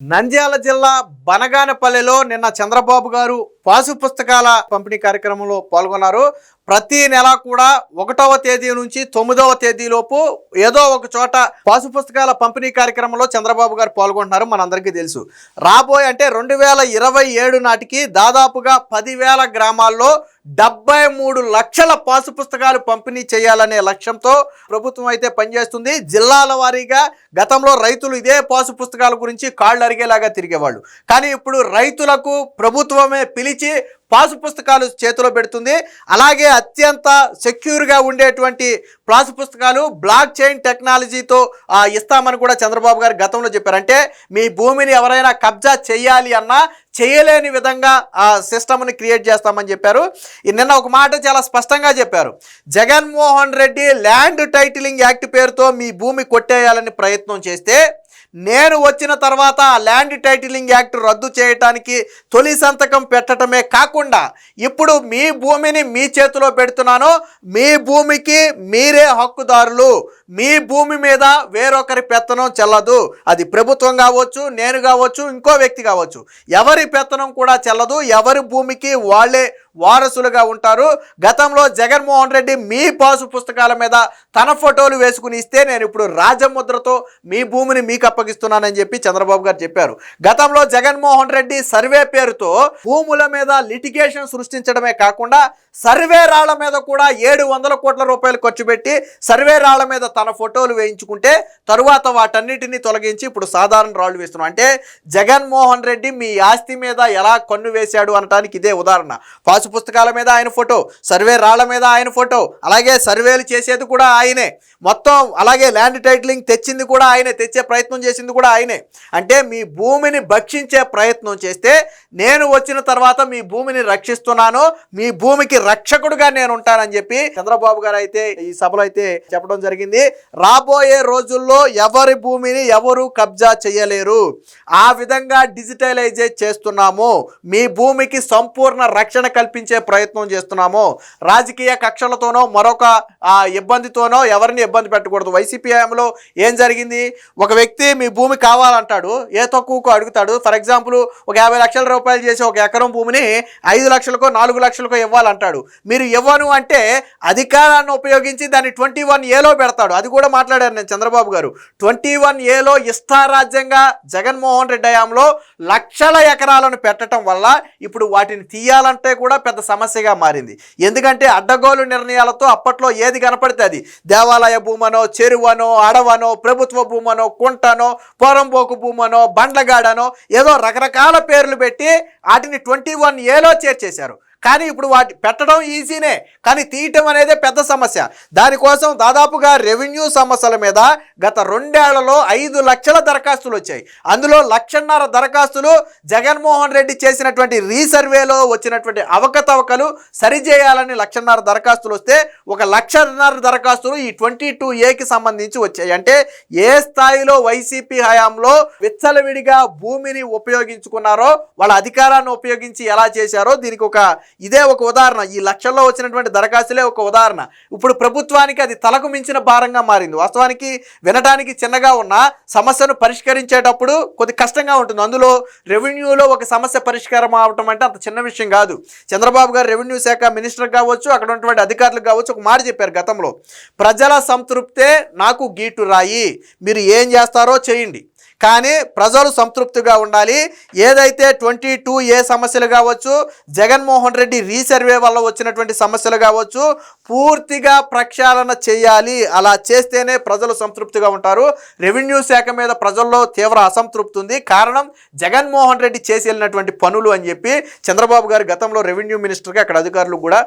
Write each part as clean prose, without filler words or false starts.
నంద్యాల జిల్లా బనగానపల్లిలో నిన్న చంద్రబాబు గారు పాసు పుస్తకాల పంపిణీ కార్యక్రమంలో పాల్గొన్నారు. ప్రతి నెల కూడా 1వ తేదీ నుంచి 9వ తేదీలోపు ఏదో ఒక చోట పాసు పుస్తకాల పంపిణీ కార్యక్రమంలో చంద్రబాబు గారు పాల్గొంటున్నారు. మనందరికీ తెలుసు. రాబోయే అంటే 2027 నాటికి దాదాపుగా 10,000 గ్రామాల్లో 73 లక్షల పాసు పుస్తకాలు పంపిణీ చేయాలనే లక్ష్యంతో ప్రభుత్వం అయితే పనిచేస్తుంది. జిల్లాల వారీగా గతంలో రైతులు ఇదే పాసు పుస్తకాల గురించి కాళ్ళు అరిగేలాగా తిరిగేవాళ్ళు. కానీ ఇప్పుడు రైతులకు ప్రభుత్వమే పిలిచి పాసు పుస్తకాలు చేతిలో పెడుతుంది. అలాగే అత్యంత సెక్యూర్గా ఉండేటువంటి పాసు పుస్తకాలు బ్లాక్ చైన్ టెక్నాలజీతో ఇస్తామని కూడా చంద్రబాబు గారు గతంలో చెప్పారు. అంటే మీ భూమిని ఎవరైనా కబ్జా చేయాలి అన్నా చేయలేని విధంగా ఆ సిస్టమ్ని క్రియేట్ చేస్తామని చెప్పారు. నిన్న ఒక మాట చాలా స్పష్టంగా చెప్పారు. Jaganmohan Reddy land titling act పేరుతో మీ భూమి కొట్టేయాలని ప్రయత్నం చేస్తే నేను వచ్చిన తర్వాత ల్యాండ్ టైటిలింగ్ యాక్ట్ రద్దు చేయడానికి తొలి సంతకం పెట్టడమే కాకుండా ఇప్పుడు మీ భూమిని మీ చేతిలో పెడుతున్నాను. మీ భూమికి మీరే హక్కుదారులు. మీ భూమి మీద వేరొకరి పెత్తనం చెల్లదు. అది ప్రభుత్వం కావచ్చు, నేను కావచ్చు, ఇంకో వ్యక్తి కావచ్చు. ఎవరి పెత్తనం కూడా చెల్లదు. ఎవరి భూమికి వాళ్ళే వారసులుగా ఉంటారు. గతంలో జగన్మోహన్ రెడ్డి మీ పాసు పుస్తకాల మీద తన ఫోటోలు వేసుకుని ఇస్తే నేను ఇప్పుడు రాజముద్రతో మీ భూమిని మీకు అప్పగిస్తున్నానని చెప్పి చంద్రబాబు గారు చెప్పారు. గతంలో జగన్మోహన్ రెడ్డి సర్వే పేరుతో భూముల మీద లిటిగేషన్ సృష్టించడమే కాకుండా సర్వే రాళ్ల మీద కూడా 700 కోట్ల రూపాయలు ఖర్చు పెట్టి సర్వే రాళ్ల మీద తన ఫోటోలు వేయించుకుంటే తరువాత వాటన్నిటిని తొలగించి ఇప్పుడు సాధారణ రాళ్లు వేస్తున్నాం. అంటే జగన్మోహన్ రెడ్డి మీ ఆస్తి మీద ఎలా కన్ను వేశాడు అనడానికి ఇదే ఉదాహరణ. పాసు పుస్తకాల మీద ఆయన ఫోటో, సర్వే రాళ్ల మీద ఆయన ఫోటో, అలాగే సర్వేలు చేసేది కూడా ఆయనే, మొత్తం అలాగే ల్యాండ్ టైటిలింగ్ తెచ్చింది కూడా ఆయనే, తెచ్చే ప్రయత్నం చేసింది కూడా ఆయనే. అంటే మీ భూమిని భక్షించే ప్రయత్నం చేస్తే నేను వచ్చిన తర్వాత మీ భూమిని రక్షిస్తున్నాను, మీ భూమికి రక్షకుడుగా నేను ఉంటానని చెప్పి చంద్రబాబు గారు అయితే ఈ సభలో అయితే చెప్పడం జరిగింది. రాబోయే రోజుల్లో ఎవరి భూమిని ఎవరు కబ్జా చేయలేరు. ఆ విధంగా డిజిటలైజ్ చేస్తున్నాము. మీ భూమికి సంపూర్ణ రక్షణ కల్పించే ప్రయత్నం చేస్తున్నాము. రాజకీయ కక్షలతోనో మరొక ఇబ్బందితోనో ఎవరిని ఇబ్బంది పెట్టకూడదు. వైసీపీ హయాంలో ఏం జరిగింది? ఒక వ్యక్తి మీ భూమి కావాలంటాడు, ఏ తక్కువకు అడుగుతాడు. ఫర్ ఎగ్జాంపుల్ ఒక 50 లక్షల రూపాయలు చేసి ఒక ఎకరం భూమిని 5 లక్షలకో 4 లక్షలకో ఇవ్వాలంటాడు. మీరు ఇవ్వను అంటే అధికారాన్ని ఉపయోగించి దాన్ని 21A పెడతాడు. అది కూడా మాట్లాడారు నేను చంద్రబాబు గారు. 21A ఇష్టారాజ్యంగా జగన్మోహన్ రెడ్డి హయాంలో లక్షల ఎకరాలను పెట్టడం వల్ల ఇప్పుడు వాటిని తీయాలంటే కూడా పెద్ద సమస్యగా మారింది. ఎందుకంటే అడ్డగోలు నిర్ణయాలతో అప్పట్లో ఏది కనపడితే అది దేవాలయ భూమనో, చెరువనో, అడవనో, ప్రభుత్వ భూమనో, కుంటనో, పోరంబోకు భూమనో, బండ్లగాడనో ఏదో రకరకాల పేర్లు పెట్టి వాటిని 21A చేర్చేశారు. కానీ ఇప్పుడు వాటి పెట్టడం ఈజీనే, కానీ తీయటం అనేది పెద్ద సమస్య. దానికోసం దాదాపుగా రెవెన్యూ సమస్యల మీద గత 2 ఏళ్లలో 5 లక్షల దరఖాస్తులు వచ్చాయి. అందులో 1,50,000 దరఖాస్తులు జగన్మోహన్ రెడ్డి చేసినటువంటి రీసర్వేలో వచ్చినటువంటి అవకతవకలు సరిచేయాలని 1,50,000 దరఖాస్తులు వస్తే 1,50,000 దరఖాస్తులు ఈ 22Aకి సంబంధించి వచ్చాయి. అంటే ఏ స్థాయిలో వైసీపీ హయాంలో విచ్చలవిడిగా భూమిని ఉపయోగించుకున్నారో, వాళ్ళ అధికారాన్ని ఉపయోగించి ఎలా చేశారో దీనికి ఇదే ఒక ఉదాహరణ. ఈ లక్షల్లో వచ్చినటువంటి దరఖాస్తులే ఒక ఉదాహరణ. ఇప్పుడు ప్రభుత్వానికి అది తలకు మించిన భారంగా మారింది. వాస్తవానికి వినడానికి చిన్నగా ఉన్న సమస్యను పరిష్కరించేటప్పుడు కొద్ది కష్టంగా ఉంటుంది. అందులో రెవెన్యూలో ఒక సమస్య పరిష్కారం అవటం అంటే అంత చిన్న విషయం కాదు. చంద్రబాబు గారు రెవెన్యూ శాఖ మినిస్టర్ కావచ్చు, అక్కడ ఉన్నటువంటి అధికారులు కావచ్చు, ఒక మాట చెప్పారు గతంలో, ప్రజల సంతృప్తే నాకు గీటు రాయి, మీరు ఏం చేస్తారో చేయండి, కానీ ప్రజలు సంతృప్తిగా ఉండాలి. ఏదైతే 22A సమస్యలు కావచ్చు, జగన్మోహన్ రెడ్డి రీసర్వే వల్ల వచ్చినటువంటి సమస్యలు కావచ్చు, పూర్తిగా ప్రక్షాళన చేయాలి. అలా చేస్తేనే ప్రజలు సంతృప్తిగా ఉంటారు. రెవెన్యూ శాఖ మీద ప్రజల్లో తీవ్ర అసంతృప్తి ఉంది. కారణం జగన్మోహన్ రెడ్డి చేసి వెళ్ళినటువంటి పనులు అని చెప్పి చంద్రబాబు గారు గతంలో రెవెన్యూ మినిస్టర్గా అక్కడ అధికారులు కూడా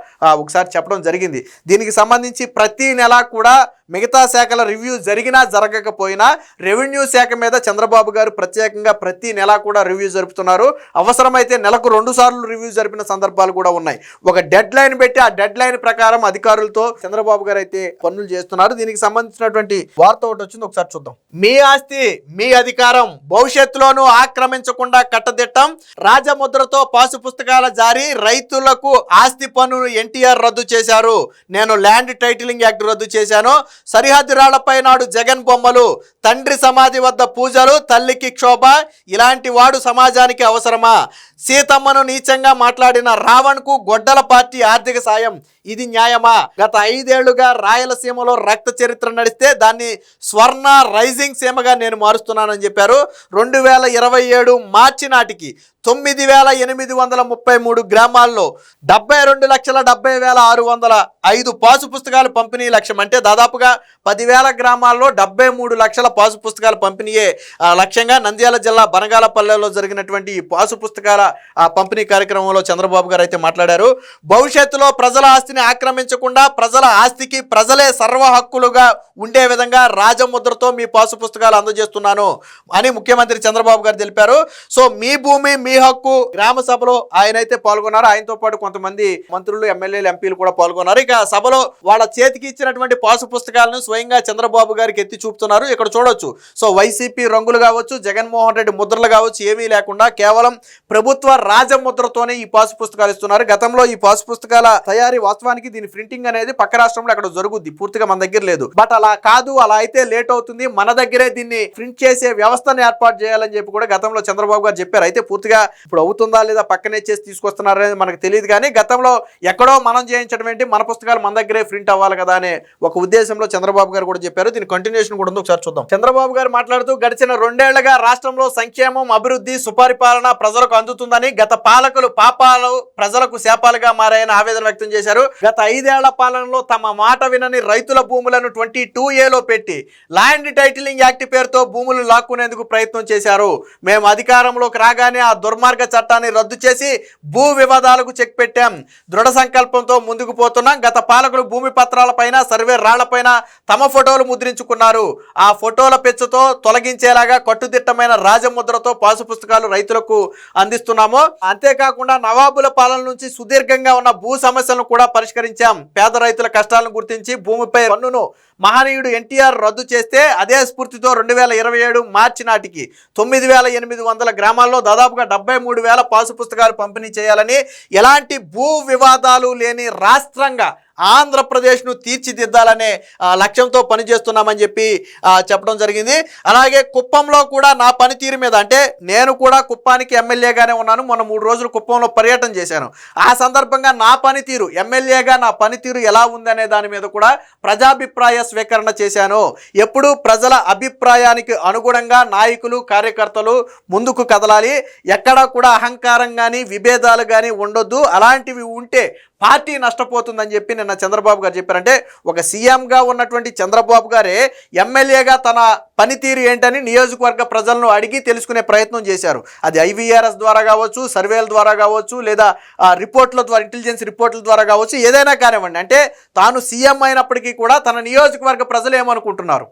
ఒకసారి చెప్పడం జరిగింది. దీనికి సంబంధించి ప్రతి నెల కూడా మిగతా శాఖల రివ్యూ జరిగినా జరగకపోయినా రెవెన్యూ శాఖ మీద చంద్రబాబు గారు ప్రత్యేకంగా ప్రతి నెల కూడా రివ్యూ జరుపుతున్నారు. అవసరమైతే నెలకు 2 సార్లు రివ్యూ జరిపిన సందర్భాలు కూడా ఉన్నాయి. ఒక డెడ్ లైన్ పెట్టి ఆ డెడ్ లైన్ ప్రకారం అధికారులతో చంద్రబాబు గారు అయితే పనులు చేస్తున్నారు. దీనికి సంబంధించినటువంటి వార్త ఒకటి వచ్చింది, ఒకసారి చూద్దాం. మీ ఆస్తి మీ అధికారం, భవిష్యత్తులోనూ ఆక్రమించకుండా కట్టదిట్టం, రాజముద్రతో పాసు పుస్తకాల జారీ, రైతులకు ఆస్తి పన్నును ఎన్టీఆర్ రద్దు చేశారు, నేను ల్యాండ్ టైటిలింగ్ యాక్ట్ రద్దు చేశాను, సరిహద్దు రాళ్లపై నాడు జగన్ బొమ్మలు, తండ్రి సమాధి వద్ద పూజలు, అన్నారు తల్లికి క్షోభ, ఇలాంటి వాడు సమాజానికి అవసరమా? సీతమ్మను నీచంగా మాట్లాడిన రావణ్కు గొడ్డల పార్టీ ఆర్థిక సాయం, ఇది న్యాయమా? గత 5 ఏళ్లుగా రాయలసీమలో రక్త చరిత్ర నడిస్తే దాన్ని స్వర్ణ రైజింగ్ సీమగా నేను మారుస్తున్నానని చెప్పారు. 2027 మార్చి నాటికి 9,833 గ్రామాల్లో 72,70,605 పాసు పుస్తకాలు పంపిణీ లక్ష్యం. అంటే దాదాపుగా 10,000 గ్రామాల్లో 73 లక్షల పాసు పుస్తకాల పంపిణీయే లక్ష్యంగా నంద్యాల జిల్లా బనగాలపల్లెలో జరిగినటువంటి ఈ పాసు పుస్తకాల పంపిణీ కార్యక్రమంలో చంద్రబాబు గారు అయితే మాట్లాడారు. భవిష్యత్తులో ప్రజల ఆస్తిని ఆక్రమించకుండా ప్రజల ఆస్తికి ప్రజలే సర్వ హక్కులుగా ఉండే విధంగా రాజముద్రతో మీ పాసు పుస్తకాలు అందజేస్తున్నాను అని ముఖ్యమంత్రి చంద్రబాబు గారు తెలిపారు. సో మీ భూమి మీ హక్కు గ్రామ సభలో ఆయన అయితే పాల్గొన్నారు. ఆయనతో పాటు కొంతమంది మంత్రులు, ఎమ్మెల్యేలు, ఎంపీలు కూడా పాల్గొన్నారు. ఇక సభలో వాళ్ళ చేతికి ఇచ్చినటువంటి పాసు పుస్తకాలను స్వయంగా చంద్రబాబు గారికి ఎత్తి చూపుతున్నారు. ఇక్కడ చూడొచ్చు. సో వైసీపీ రంగులు కావచ్చు, జగన్మోహన్ రెడ్డి ముద్రలు కావచ్చు, ఏమీ లేకుండా కేవలం ప్రభుత్వ రాజముద్రతోనే ఈ పాసు పుస్తకాలు ఇస్తున్నారు. గతంలో ఈ పాసు పుస్తకాల తయారీ, వాస్తవానికి దీని ప్రింటింగ్ అనేది పక్క రాష్ట్రంలో అక్కడ జరుగుద్ది, పూర్తిగా మన దగ్గర లేదు. బట్ అలా కాదు, అలా అయితే లేట్ అవుతుంది, మన దగ్గరే దీన్ని ప్రింట్ చేసే వ్యవస్థను ఏర్పాటు చేయాలని చెప్పి కూడా గతంలో చంద్రబాబు గారు చెప్పారు. అయితే పూర్తిగా ఇప్పుడు అవుతుందా లేదా, పక్కనే చేసి తీసుకొస్తున్నారనేది మనకు తెలియదు. కానీ గతంలో ఎక్కడో మనం చేయించడం ఏంటి, మన పుస్తకాలు మన దగ్గరే ప్రింట్ అవ్వాలి కదా అనే ఒక ఉద్దేశంలో చంద్రబాబు గారు కూడా చెప్పారు. దీని కంటిన్యూషన్ కూడా ఉంది, ఒకసారి చూద్దాం. చంద్రబాబు గారు మాట్లాడుతూ, గడిచిన 2 ఏళ్లుగా రాష్ట్రంలో సంక్షేమం, అభివృద్ధి, సుపరిపాలన ప్రజలకు అందుతుందని, గత పాలకులు పాపాలు ప్రజలకు శాపాలుగా మారాయని ఆవేదన వ్యక్తం చేశారు. గత 5 ఏళ్ల పాలనలో తమ మాట వినని రైతుల భూములను 22A పెట్టి ల్యాండ్ టైటిలింగ్ యాక్ట్ పేరుతో భూములు లాక్కునేందుకు ప్రయత్నం చేశారు. మేము అధికారంలోకి రాగానే ఆ దుర్మార్గ చట్టాన్ని రద్దు చేసి భూ వివాదాలకు చెక్ పెట్టాం. దృఢ సంకల్పంతో ముందుకు పోతున్నాం. గత పాలకులు భూమి పత్రాలపైన, సర్వే రాళ్లపైన తమ ఫోటోలు ముద్రించుకున్నారు. ఆ ఫోటోల పెచ్చుతో తొలగించేలాగా కట్టుదిట్టమైన రాజముద్రతో పాసు పుస్తకాలు రైతులకు అందిస్తున్నాము. అంతేకాకుండా నవాబుల పాలన నుంచి సుదీర్ఘంగా ఉన్న భూ సమస్యలను కూడా పరిష్కరించాం. పేద రైతుల కష్టాలను గుర్తించి భూమిపై పన్నును మహనీయుడు ఎన్టీఆర్ రద్దు చేస్తే అదే స్ఫూర్తితో 2027 మార్చి నాటికి 9,800 గ్రామాల్లో దాదాపుగా 73,000 పాసు పుస్తకాలు పంపిణీ చేయాలని, ఎలాంటి భూ వివాదాలు లేని రాష్ట్రంగా ఆంధ్రప్రదేశ్ను తీర్చిదిద్దాలనే లక్ష్యంతో పనిచేస్తున్నామని చెప్పి చెప్పడం జరిగింది. అలాగే కుప్పంలో కూడా నా పనితీరు మీద, అంటే నేను కూడా కుప్పానికి ఎమ్మెల్యేగానే ఉన్నాను, మొన్న 3 రోజులు కుప్పంలో పర్యటన చేశాను. ఆ సందర్భంగా నా పనితీరు, ఎమ్మెల్యేగా నా పనితీరు ఎలా ఉందనే దాని మీద కూడా ప్రజాభిప్రాయ స్వీకరణ చేశాను. ఎప్పుడూ ప్రజల అభిప్రాయానికి అనుగుణంగా నాయకులు, కార్యకర్తలు ముందుకు కదలాలి. ఎక్కడా కూడా అహంకారం కానీ, విభేదాలు కానీ ఉండొద్దు. అలాంటివి ఉంటే పార్టీ నష్టపోతుందని చెప్పి నిన్న చంద్రబాబు గారు చెప్పారంటే, ఒక సీఎంగా ఉన్నటువంటి చంద్రబాబు గారే ఎమ్మెల్యేగా తన పనితీరు ఏంటని నియోజకవర్గ ప్రజలను అడిగి తెలుసుకునే ప్రయత్నం చేశారు. అది IVRS ద్వారా కావచ్చు, సర్వేల ద్వారా కావచ్చు, లేదా రిపోర్ట్ల ద్వారా, ఇంటెలిజెన్స్ రిపోర్ట్ల ద్వారా కావచ్చు, ఏదైనా కానివ్వండి. అంటే తాను సీఎం అయినప్పటికీ కూడా తన నియోజకవర్గ ప్రజలు ఏమనుకుంటున్నారు,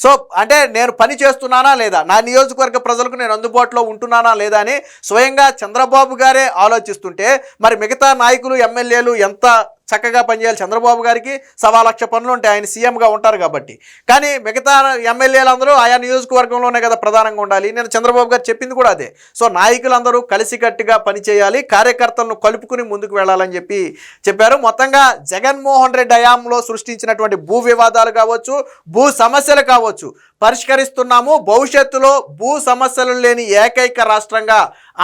సో అంటే నేను పని చేస్తున్నానా లేదా, నా నియోజకవర్గ ప్రజలకు నేను అందుబాటులో ఉంటున్నానా లేదా అని స్వయంగా చంద్రబాబు గారే ఆలోచిస్తుంటే, మరి మిగతా నాయకులు, ఎమ్మెల్యేలు ఎంత చక్కగా పనిచేయాలి. చంద్రబాబు గారికి 1,00,000 పనులు ఉంటాయి, ఆయన సీఎంగా ఉంటారు కాబట్టి. కానీ మిగతా ఎమ్మెల్యేలందరూ ఆయా నియోజకవర్గంలోనే కదా ప్రధానంగా ఉండాలి. నేను చంద్రబాబు గారు చెప్పింది కూడా అదే. సో నాయకులందరూ కలిసికట్టుగా పనిచేయాలి, కార్యకర్తలను కలుపుకుని ముందుకు వెళ్ళాలని చెప్పి చెప్పారు. మొత్తంగా జగన్మోహన్ రెడ్డి హయాంలో సృష్టించినటువంటి భూ వివాదాలు కావచ్చు, భూ సమస్యలు కావచ్చు, పరిష్కరిస్తున్నాము. భవిష్యత్తులో భూ సమస్యలు లేని ఏకైక రాష్ట్రంగా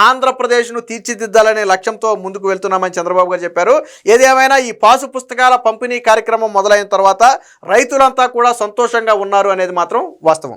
ఆంధ్రప్రదేశ్ను తీర్చిదిద్దాలనే లక్ష్యంతో ముందుకు వెళ్తున్నామని చంద్రబాబు గారు చెప్పారు. ఏదేమైనా ఈ పాసు పుస్తకాల పంపిణీ కార్యక్రమం మొదలైన తర్వాత రైతులంతా కూడా సంతోషంగా ఉన్నారు అనేది మాత్రం వాస్తవం.